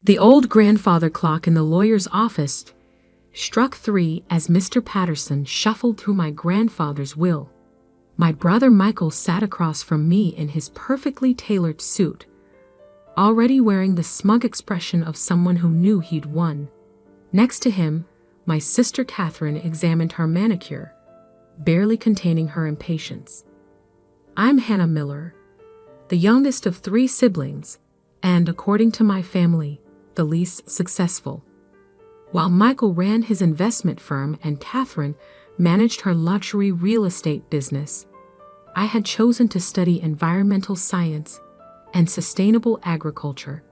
The old grandfather clock in the lawyer's office struck 3 as Mr. Patterson shuffled through my grandfather's will. My brother Michael sat across from me in his perfectly tailored suit, already wearing the smug expression of someone who knew he'd won. Next to him, my sister Catherine examined her manicure, barely containing her impatience. I'm Hannah Miller, the youngest of 3 siblings, and according to my family, the least successful. While Michael ran his investment firm and Catherine managed her luxury real estate business, I had chosen to study environmental science and sustainable agriculture,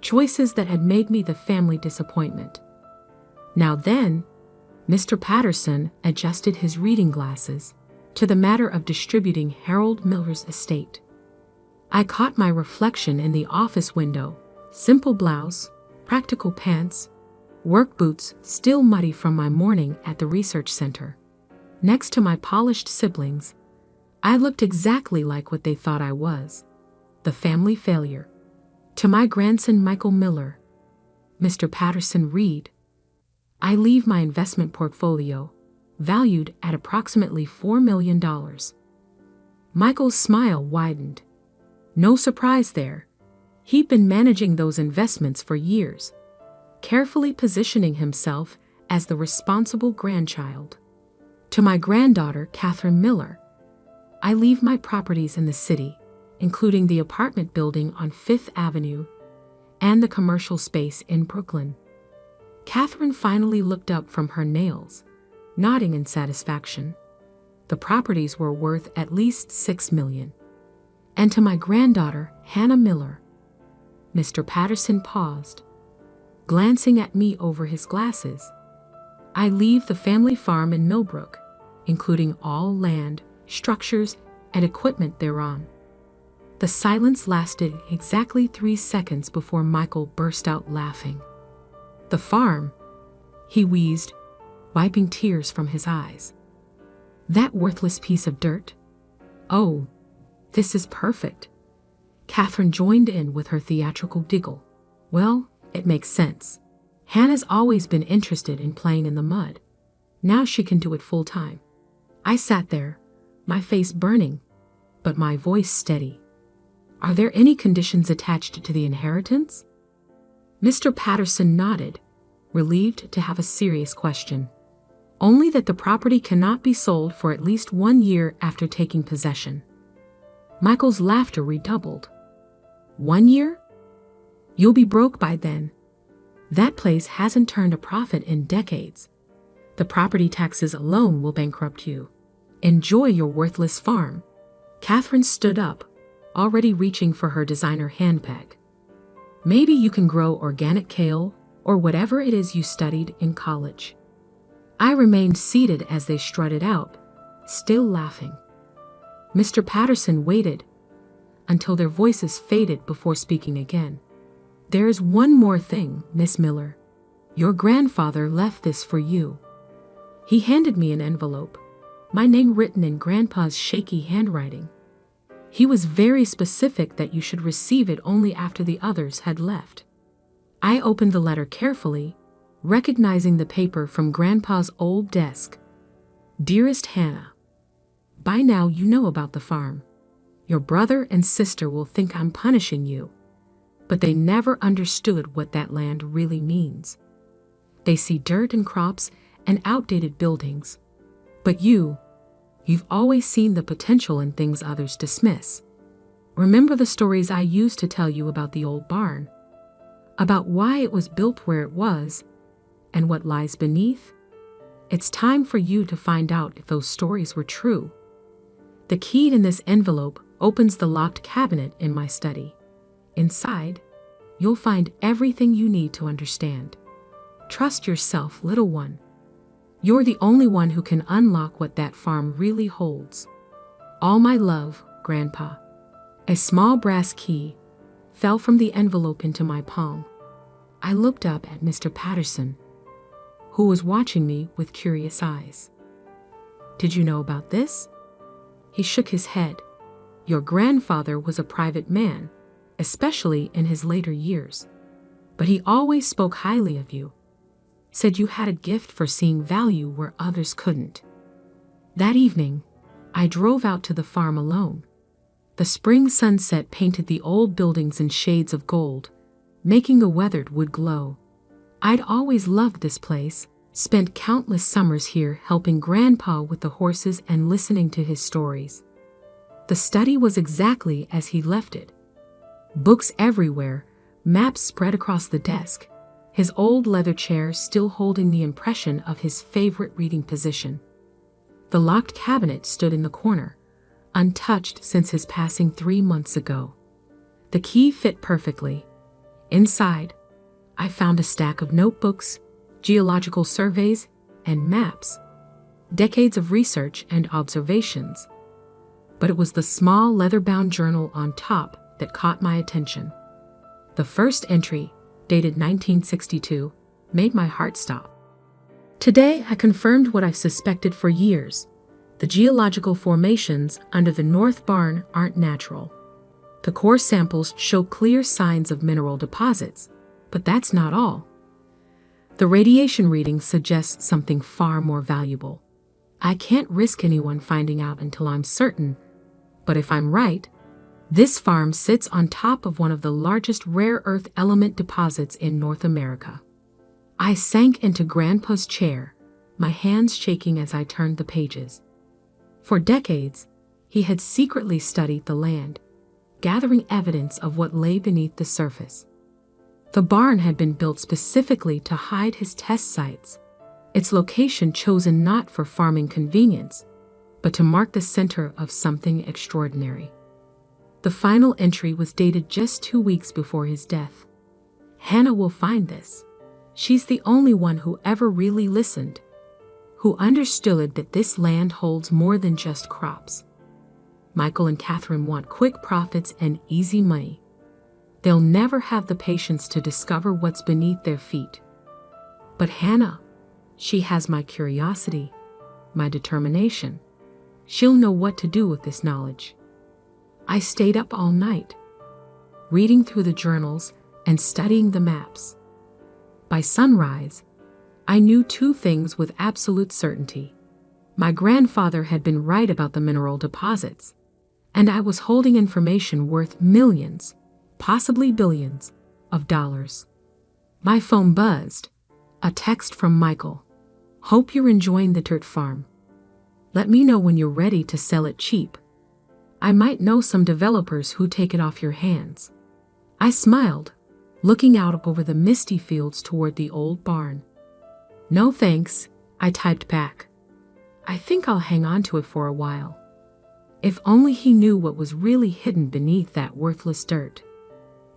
choices that had made me the family disappointment. Now then, Mr. Patterson adjusted his reading glasses to the matter of distributing Harold Miller's estate. I caught my reflection in the office window, simple blouse, practical pants, work boots still muddy from my morning at the research center. Next to my polished siblings, I looked exactly like what they thought I was, the family failure. To my grandson Michael Miller, Mr. Patterson read, I leave my investment portfolio, valued at approximately $4 million. Michael's smile widened. No surprise there. He'd been managing those investments for years, carefully positioning himself as the responsible grandchild. To my granddaughter, Catherine Miller, I leave my properties in the city, including the apartment building on 5th Avenue and the commercial space in Brooklyn. Catherine finally looked up from her nails, nodding in satisfaction. The properties were worth at least $6 million. And to my granddaughter, Hannah Miller, Mr. Patterson paused, glancing at me over his glasses. I leave the family farm in Millbrook, including all land, structures, and equipment thereon. The silence lasted exactly 3 seconds before Michael burst out laughing. The farm, he wheezed, wiping tears from his eyes. That worthless piece of dirt? Oh, this is perfect. Catherine joined in with her theatrical giggle. Well, it makes sense. Hannah's always been interested in playing in the mud. Now she can do it full time. I sat there, my face burning, but my voice steady. Are there any conditions attached to the inheritance? Mr. Patterson nodded, relieved to have a serious question. Only that the property cannot be sold for at least 1 year after taking possession. Michael's laughter redoubled. 1 year? You'll be broke by then. That place hasn't turned a profit in decades. The property taxes alone will bankrupt you. Enjoy your worthless farm. Catherine stood up, already reaching for her designer handbag. Maybe you can grow organic kale or whatever it is you studied in college. I remained seated as they strutted out, still laughing. Mr. Patterson waited until their voices faded before speaking again. There's one more thing, Miss Miller. Your grandfather left this for you. He handed me an envelope, my name written in Grandpa's shaky handwriting. He was very specific that you should receive it only after the others had left. I opened the letter carefully, recognizing the paper from Grandpa's old desk. Dearest Hannah, by now you know about the farm. Your brother and sister will think I'm punishing you, but they never understood what that land really means. They see dirt and crops and outdated buildings. But you've always seen the potential in things others dismiss. Remember the stories I used to tell you about the old barn? About why it was built where it was, and what lies beneath? It's time for you to find out if those stories were true. The key in this envelope opens the locked cabinet in my study. Inside, you'll find everything you need to understand. Trust yourself, little one. You're the only one who can unlock what that farm really holds. All my love, Grandpa. A small brass key fell from the envelope into my palm. I looked up at Mr. Patterson, who was watching me with curious eyes. Did you know about this? He shook his head. Your grandfather was a private man, especially in his later years. but he always spoke highly of you. Said you had a gift for seeing value where others couldn't. That evening, I drove out to the farm alone. The spring sunset painted the old buildings in shades of gold, making the weathered wood glow. I'd always loved this place, spent countless summers here helping Grandpa with the horses and listening to his stories. The study was exactly as he left it. Books everywhere, maps spread across the desk, his old leather chair still holding the impression of his favorite reading position. The locked cabinet stood in the corner, untouched since his passing 3 months ago. The key fit perfectly. Inside, I found a stack of notebooks, geological surveys, and maps. Decades of research and observations. But it was the small leather-bound journal on top that caught my attention. The first entry, dated 1962, made my heart stop. Today, I confirmed what I've suspected for years. The geological formations under the North Barn aren't natural. The core samples show clear signs of mineral deposits, but that's not all. The radiation reading suggests something far more valuable. I can't risk anyone finding out until I'm certain, but if I'm right, this farm sits on top of one of the largest rare earth element deposits in North America. I sank into Grandpa's chair, my hands shaking as I turned the pages. For decades, he had secretly studied the land, gathering evidence of what lay beneath the surface. The barn had been built specifically to hide his test sites, its location chosen not for farming convenience, but to mark the center of something extraordinary. The final entry was dated just 2 weeks before his death. Hannah will find this. She's the only one who ever really listened, who understood that this land holds more than just crops. Michael and Catherine want quick profits and easy money. They'll never have the patience to discover what's beneath their feet. But Hannah, she has my curiosity, my determination. She'll know what to do with this knowledge. I stayed up all night, reading through the journals and studying the maps. By sunrise, I knew 2 things with absolute certainty. My grandfather had been right about the mineral deposits, and I was holding information worth millions, possibly billions, of dollars. My phone buzzed. A text from Michael. Hope you're enjoying the dirt farm. Let me know when you're ready to sell it cheap. I might know some developers who take it off your hands. I smiled, looking out over the misty fields toward the old barn. No thanks, I typed back. I think I'll hang on to it for a while. If only he knew what was really hidden beneath that worthless dirt.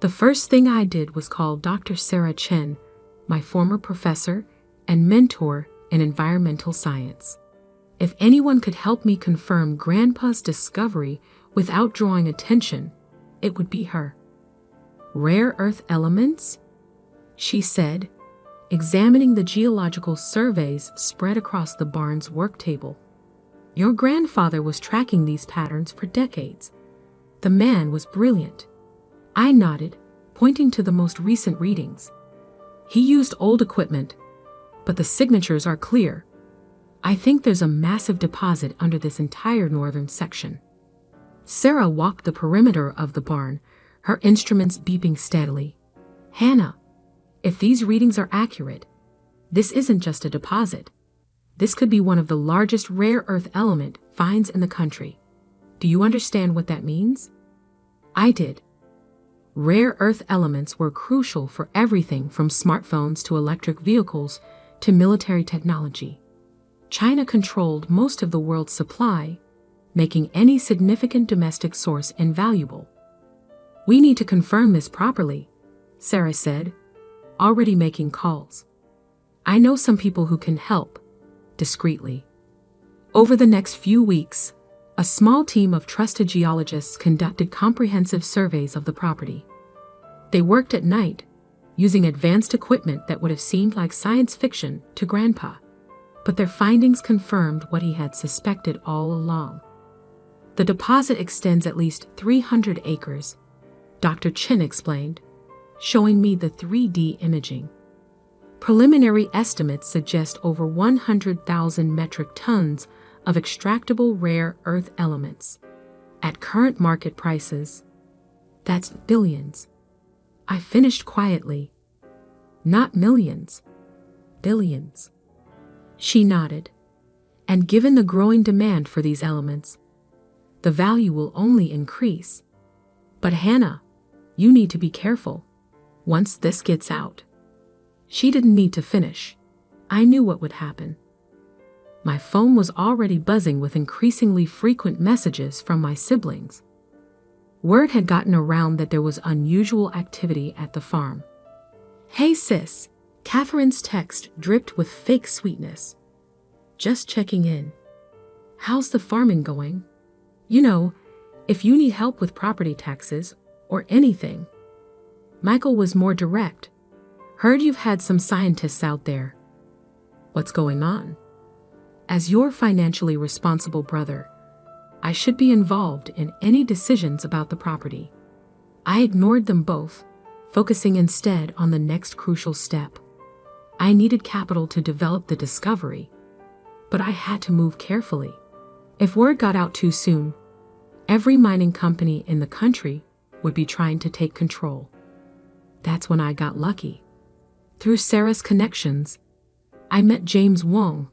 The first thing I did was call Dr. Sarah Chen, my former professor and mentor in environmental science. If anyone could help me confirm Grandpa's discovery without drawing attention, it would be her. Rare earth elements? She said, examining the geological surveys spread across the barn's work table. Your grandfather was tracking these patterns for decades. The man was brilliant. I nodded, pointing to the most recent readings. He used old equipment, but the signatures are clear. I think there's a massive deposit under this entire northern section. Sarah walked the perimeter of the barn, her instruments beeping steadily. Hannah, if these readings are accurate, this isn't just a deposit. This could be one of the largest rare earth element finds in the country. Do you understand what that means? I did. Rare earth elements were crucial for everything from smartphones to electric vehicles to military technology. China controlled most of the world's supply, making any significant domestic source invaluable. We need to confirm this properly, Sarah said, already making calls. I know some people who can help, discreetly. Over the next few weeks, a small team of trusted geologists conducted comprehensive surveys of the property. They worked at night, using advanced equipment that would have seemed like science fiction to Grandpa, but their findings confirmed what he had suspected all along. The deposit extends at least 300 acres, Dr. Chin explained, showing me the 3D imaging. Preliminary estimates suggest over 100,000 metric tons of extractable rare earth elements. At current market prices, that's billions. I finished quietly. Not millions, billions. She nodded. And given the growing demand for these elements, the value will only increase. But Hannah, you need to be careful. Once this gets out. She didn't need to finish. I knew what would happen. My phone was already buzzing with increasingly frequent messages from my siblings. Word had gotten around that there was unusual activity at the farm. "Hey sis," Catherine's text dripped with fake sweetness. "Just checking in. How's the farming going? You know, if you need help with property taxes or anything." Michael was more direct. "Heard you've had some scientists out there. What's going on?" As your financially responsible brother, I should be involved in any decisions about the property. I ignored them both, focusing instead on the next crucial step. I needed capital to develop the discovery, but I had to move carefully. If word got out too soon, every mining company in the country would be trying to take control. That's when I got lucky. Through Sarah's connections, I met James Wong,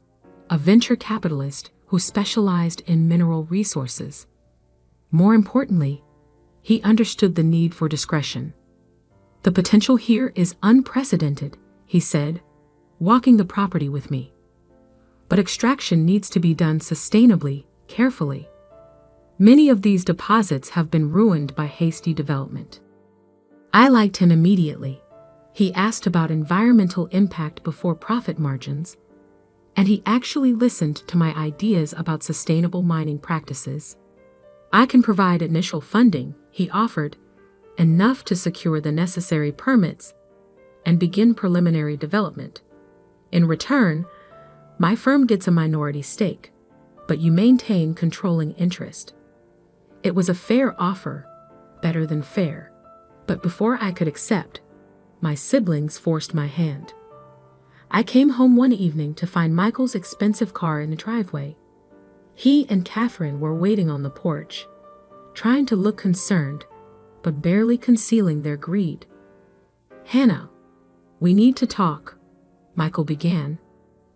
a venture capitalist who specialized in mineral resources. More importantly, he understood the need for discretion. "The potential here is unprecedented," he said, walking the property with me. "But extraction needs to be done sustainably, carefully. Many of these deposits have been ruined by hasty development." I liked him immediately. He asked about environmental impact before profit margins, and he actually listened to my ideas about sustainable mining practices. "I can provide initial funding," he offered, "enough to secure the necessary permits and begin preliminary development. In return, my firm gets a minority stake, but you maintain controlling interest." It was a fair offer, better than fair, but before I could accept, my siblings forced my hand. I came home one evening to find Michael's expensive car in the driveway. He and Catherine were waiting on the porch, trying to look concerned, but barely concealing their greed. "Hannah, we need to talk," Michael began,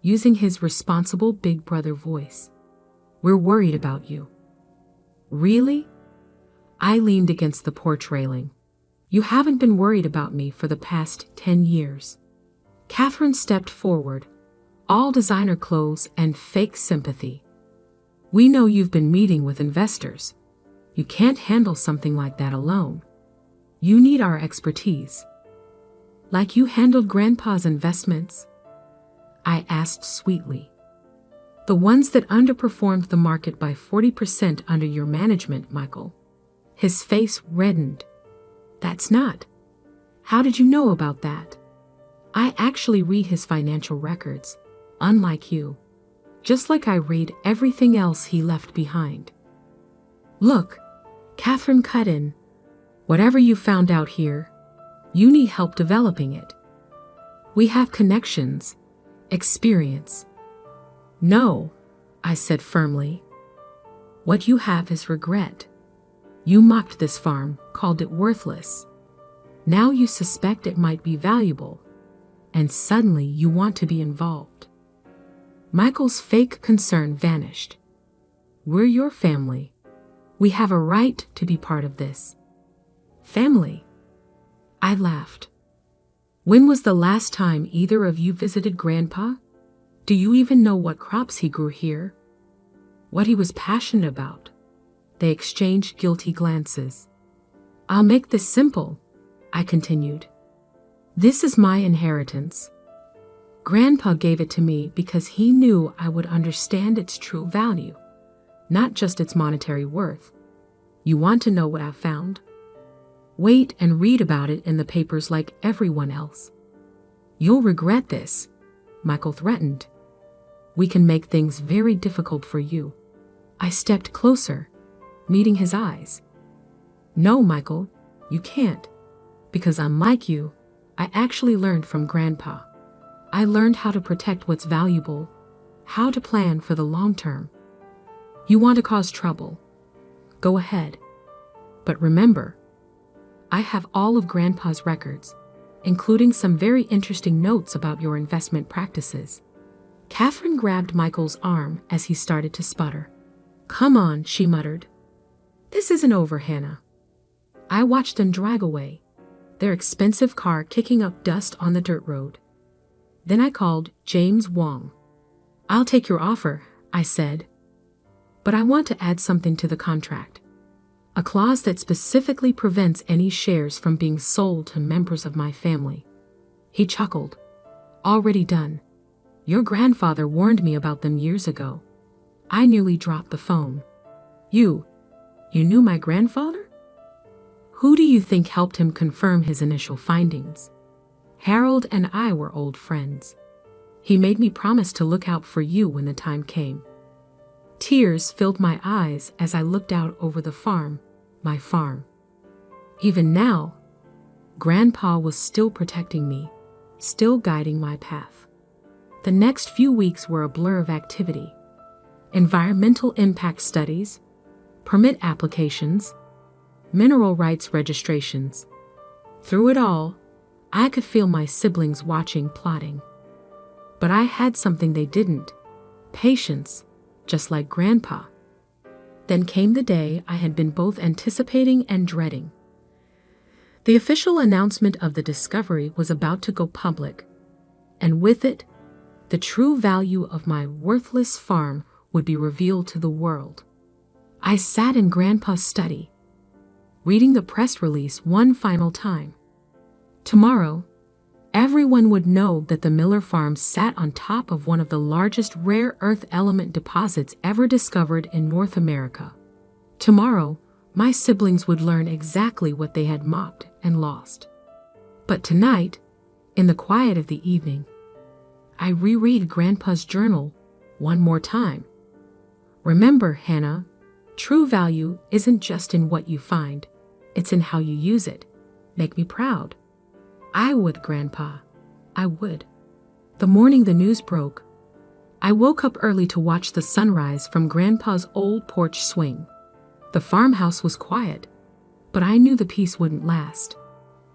using his responsible big brother voice. "We're worried about you." "Really?" I leaned against the porch railing. "You haven't been worried about me for the past 10 years. Catherine stepped forward, all designer clothes and fake sympathy. "We know you've been meeting with investors. You can't handle something like that alone. You need our expertise." "Like you handled Grandpa's investments?" I asked sweetly. "The ones that underperformed the market by 40% under your management, Michael." His face reddened. "That's not. How did you know about that?" "I actually read his financial records, unlike you. Just like I read everything else he left behind." "Look," Catherine cut in, "whatever you found out here, you need help developing it. We have connections, experience." "No," I said firmly. "What you have is regret. You mocked this farm, called it worthless. Now you suspect it might be valuable, and suddenly you want to be involved." Michael's fake concern vanished. "We're your family. We have a right to be part of this." "Family?" I laughed. "When was the last time either of you visited Grandpa? Do you even know what crops he grew here? What he was passionate about?" They exchanged guilty glances. "I'll make this simple," I continued. "This is my inheritance. Grandpa gave it to me because he knew I would understand its true value, not just its monetary worth. You want to know what I found? Wait and read about it in the papers like everyone else. You'll regret this," Michael threatened. "We can make things very difficult for you." I stepped closer, meeting his eyes. "No, Michael, you can't. Because unlike you, I actually learned from Grandpa. I learned how to protect what's valuable, how to plan for the long term. You want to cause trouble? Go ahead. But remember, I have all of Grandpa's records, including some very interesting notes about your investment practices. Catherine grabbed Michael's arm as he started to sputter. Come on, she muttered. This isn't over, Hannah. I watched them drag away, their expensive car kicking up dust on the dirt road. Then I called James Wong. I'll take your offer, I said. But I want to add something to the contract. A clause that specifically prevents any shares from being sold to members of my family. He chuckled. Already done. Your grandfather warned me about them years ago. I nearly dropped the phone. You knew my grandfather? Who do you think helped him confirm his initial findings? Harold and I were old friends. He made me promise to look out for you when the time came. Tears filled my eyes as I looked out over the farm, my farm. Even now, Grandpa was still protecting me, still guiding my path. The next few weeks were a blur of activity. Environmental impact studies, permit applications, mineral rights registrations. Through it all, I could feel my siblings watching, plotting. But I had something they didn't: patience, just like Grandpa. Then came the day I had been both anticipating and dreading. The official announcement of the discovery was about to go public, and with it, the true value of my worthless farm would be revealed to the world. I sat in Grandpa's study, reading the press release one final time. Tomorrow, everyone would know that the Miller farm sat on top of one of the largest rare earth element deposits ever discovered in North America. Tomorrow, my siblings would learn exactly what they had mocked and lost. But tonight, in the quiet of the evening, I reread Grandpa's journal one more time. Remember, Hannah, true value isn't just in what you find, it's in how you use it. Make me proud. I would, Grandpa. I would. The morning the news broke, I woke up early to watch the sunrise from Grandpa's old porch swing. The farmhouse was quiet, but I knew the peace wouldn't last.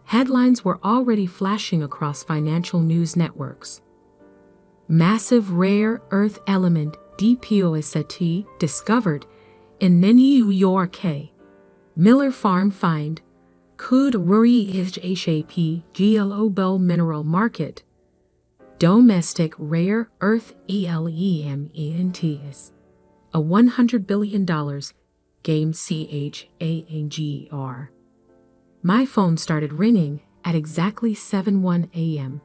Headlines were already flashing across financial news networks. Massive rare earth element deposit discovered in New York. Miller farm find could worry HAP global mineral market. Domestic rare earth elements. A $100 billion game CHANGR. My phone started ringing at exactly 7:01 a.m.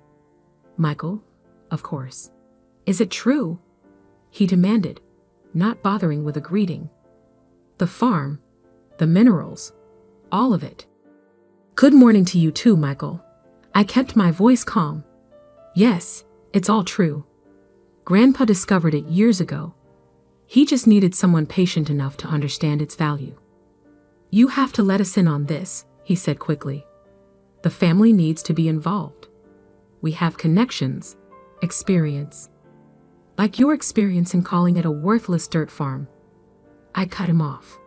Michael, of course. Is it true? He demanded, not bothering with a greeting. The farm, the minerals, all of it. Good morning to you too, Michael. I kept my voice calm. Yes, it's all true. Grandpa discovered it years ago. He just needed someone patient enough to understand its value. You have to let us in on this, he said quickly. The family needs to be involved. We have connections, experience. Like your experience in calling it a worthless dirt farm. I cut him off.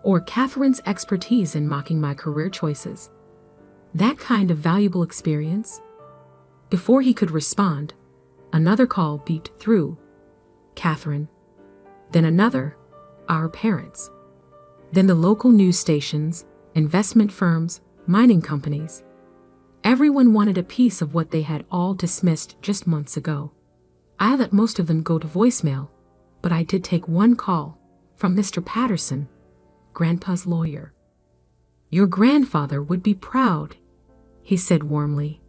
Or Catherine's expertise in mocking my career choices. That kind of valuable experience. Before he could respond, another call beeped through. Catherine. Then another, our parents. Then the local news stations, investment firms, mining companies. Everyone wanted a piece of what they had all dismissed just months ago. I let most of them go to voicemail, but I did take one call from Mr. Patterson, Grandpa's lawyer. Your grandfather would be proud, he said warmly.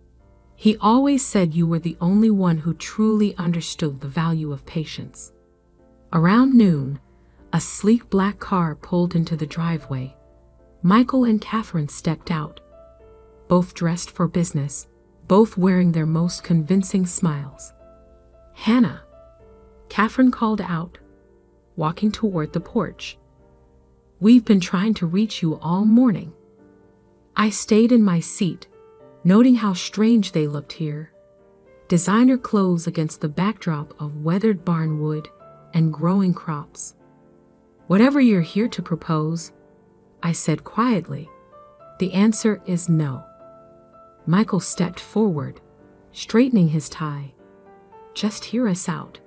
He always said you were the only one who truly understood the value of patience. Around noon, a sleek black car pulled into the driveway. Michael and Catherine stepped out, both dressed for business, both wearing their most convincing smiles. Hannah, Catherine called out, walking toward the porch. We've been trying to reach you all morning. I stayed in my seat, noting how strange they looked here. Designer clothes against the backdrop of weathered barn wood and growing crops. Whatever you're here to propose, I said quietly, the answer is no. Michael stepped forward, straightening his tie. Just hear us out.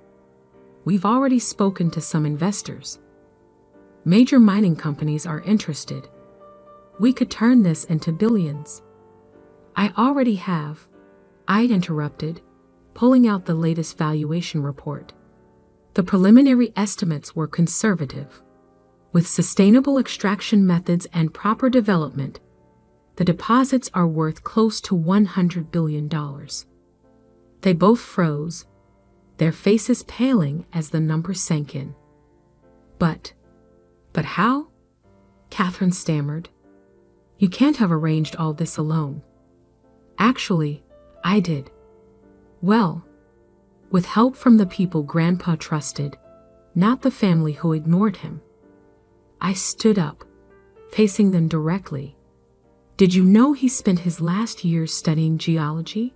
We've already spoken to some investors. Major mining companies are interested. We could turn this into billions. I already have, I interrupted, pulling out the latest valuation report. The preliminary estimates were conservative. With sustainable extraction methods and proper development, the deposits are worth close to $100 billion. They both froze, their faces paling as the number sank in. But how? Catherine stammered. You can't have arranged all this alone. Actually, I did. Well, with help from the people Grandpa trusted, not the family who ignored him. I stood up, facing them directly. Did you know he spent his last years studying geology?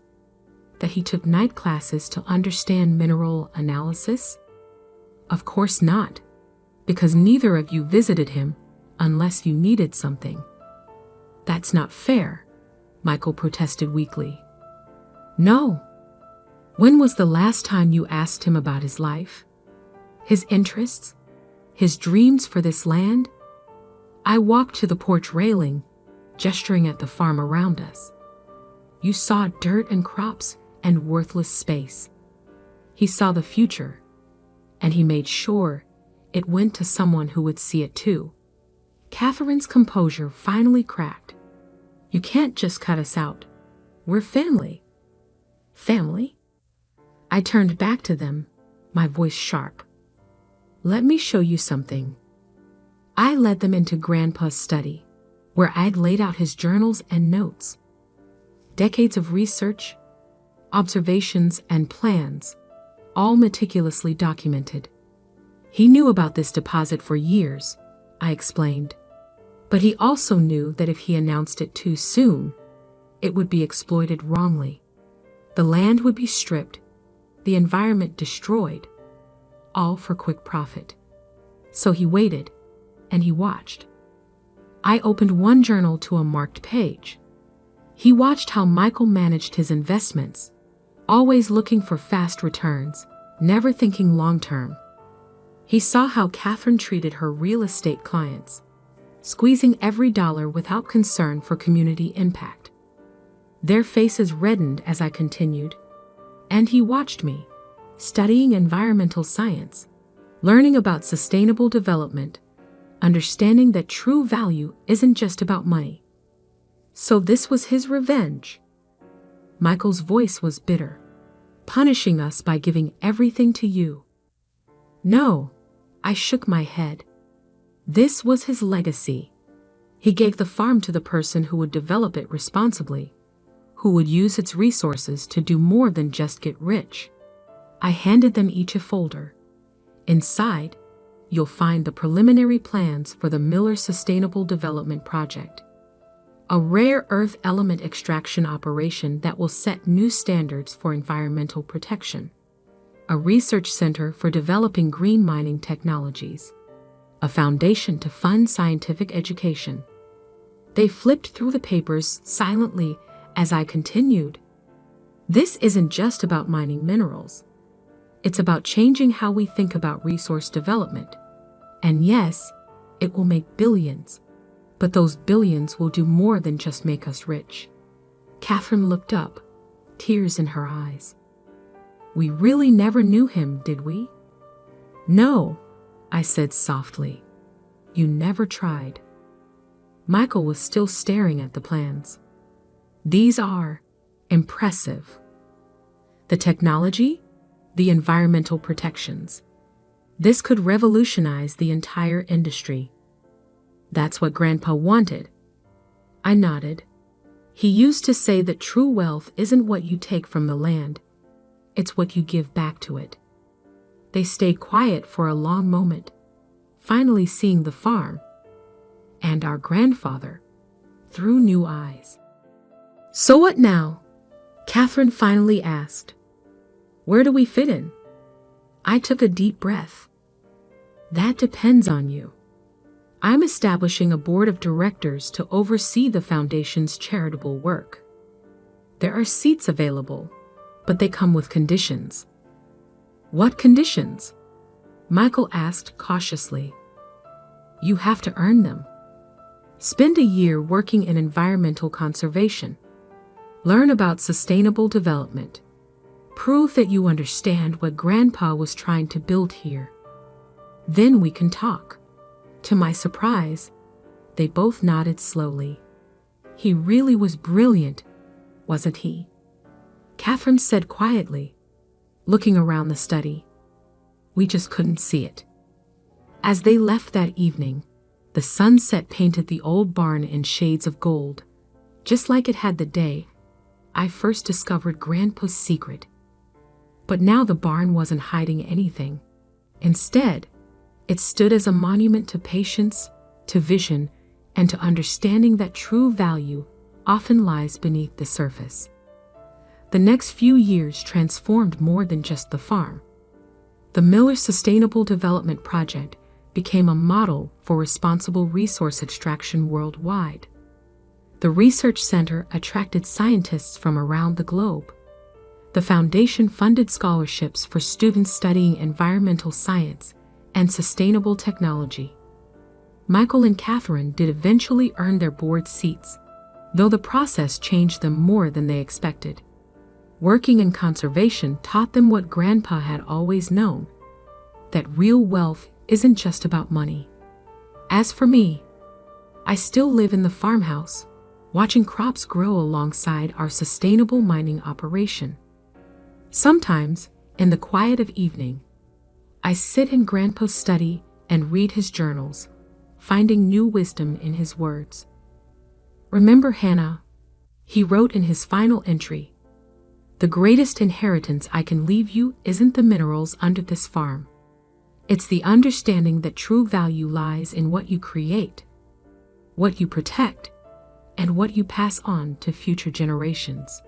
That he took night classes to understand mineral analysis? Of course not, because neither of you visited him unless you needed something. That's not fair, Michael protested weakly. No. When was the last time you asked him about his life? His interests? His dreams for this land? I walked to the porch railing, gesturing at the farm around us. You saw dirt and crops and worthless space. He saw the future, and he made sure it went to someone who would see it too. Catherine's composure finally cracked. You can't just cut us out. We're family. Family? I turned back to them, my voice sharp. Let me show you something. I led them into Grandpa's study, where I'd laid out his journals and notes. Decades of research, observations, and plans, all meticulously documented. He knew about this deposit for years, I explained. But he also knew that if he announced it too soon, it would be exploited wrongly. The land would be stripped, the environment destroyed, all for quick profit. So he waited, and he watched. I opened one journal to a marked page. He watched how Michael managed his investments, always looking for fast returns, never thinking long-term. He saw how Catherine treated her real estate clients, squeezing every dollar without concern for community impact. Their faces reddened as I continued, and he watched me, studying environmental science, learning about sustainable development, understanding that true value isn't just about money. So this was his revenge. Michael's voice was bitter, punishing us by giving everything to you. No, I shook my head. This was his legacy. He gave the farm to the person who would develop it responsibly, who would use its resources to do more than just get rich. I handed them each a folder. Inside, you'll find the preliminary plans for the Miller Sustainable Development Project, a rare earth element extraction operation that will set new standards for environmental protection, a research center for developing green mining technologies, a foundation to fund scientific education. They flipped through the papers silently as I continued. This isn't just about mining minerals. It's about changing how we think about resource development. And yes, it will make billions. But those billions will do more than just make us rich. Catherine looked up, tears in her eyes. We really never knew him, did we? No, I said softly. You never tried. Michael was still staring at the plans. These are impressive. The technology, the environmental protections. This could revolutionize the entire industry. That's what Grandpa wanted. I nodded. He used to say that true wealth isn't what you take from the land. It's what you give back to it. They stayed quiet for a long moment, finally seeing the farm. And our grandfather, through new eyes. "So what now?" Catherine finally asked. "Where do we fit in?" I took a deep breath. "That depends on you. I'm establishing a board of directors to oversee the foundation's charitable work. There are seats available, but they come with conditions." "What conditions?" Michael asked cautiously. "You have to earn them. Spend a year working in environmental conservation. Learn about sustainable development. Prove that you understand what Grandpa was trying to build here. Then we can talk." To my surprise, they both nodded slowly. "He really was brilliant, wasn't he?" Catherine said quietly, looking around the study. "We just couldn't see it." As they left that evening, the sunset painted the old barn in shades of gold, just like it had the day I first discovered Grandpa's secret. But now the barn wasn't hiding anything. Instead, it stood as a monument to patience, to vision, and to understanding that true value often lies beneath the surface. The next few years transformed more than just the farm. The Miller Sustainable Development Project became a model for responsible resource extraction worldwide. The research center attracted scientists from around the globe. The foundation funded scholarships for students studying environmental science and sustainable technology. Michael and Catherine did eventually earn their board seats, though the process changed them more than they expected. Working in conservation taught them what Grandpa had always known, that real wealth isn't just about money. As for me, I still live in the farmhouse, watching crops grow alongside our sustainable mining operation. Sometimes, in the quiet of evening, I sit in Grandpa's study and read his journals, finding new wisdom in his words. "Remember, Hannah," he wrote in his final entry, "the greatest inheritance I can leave you isn't the minerals under this farm. It's the understanding that true value lies in what you create, what you protect, and what you pass on to future generations."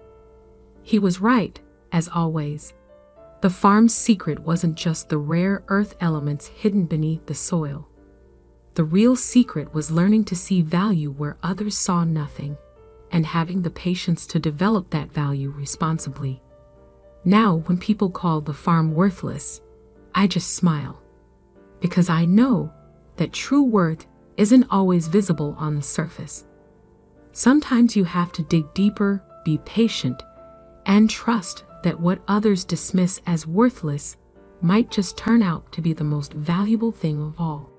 He was right, as always. The farm's secret wasn't just the rare earth elements hidden beneath the soil. The real secret was learning to see value where others saw nothing, and having the patience to develop that value responsibly. Now, when people call the farm worthless, I just smile, because I know that true worth isn't always visible on the surface. Sometimes you have to dig deeper, be patient, and trust that what others dismiss as worthless might just turn out to be the most valuable thing of all.